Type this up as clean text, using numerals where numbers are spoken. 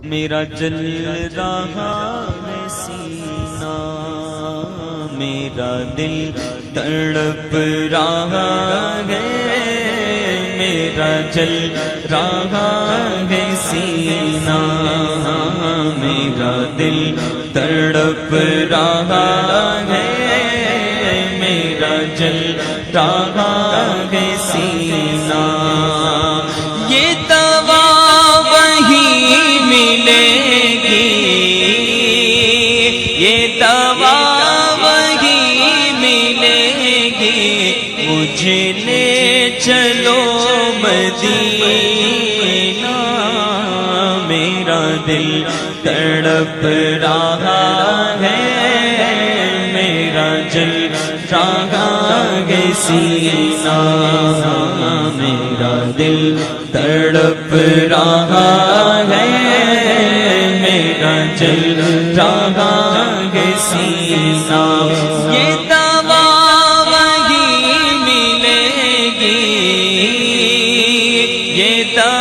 میرا جل رہا ہے سینہ، میرا دل تڑپ رہا ہے، میرا جل رہا ہے سینہ، میرا دل تڑپ رہا ہے، میرا جل رہا ہے سینہ۔ یہ دوا وہی ملے گی، یہ دوا وہی ملے گی، مجھے لے چلو مدینہ، میرا دل تڑپ رہا ہے، میرا جل رہا ہے سینہ، میرا دل تڑپ رہا ہے، میرا جل رہا ہے سینہ۔ یہ دوا وہی ملے گی، یہ دوا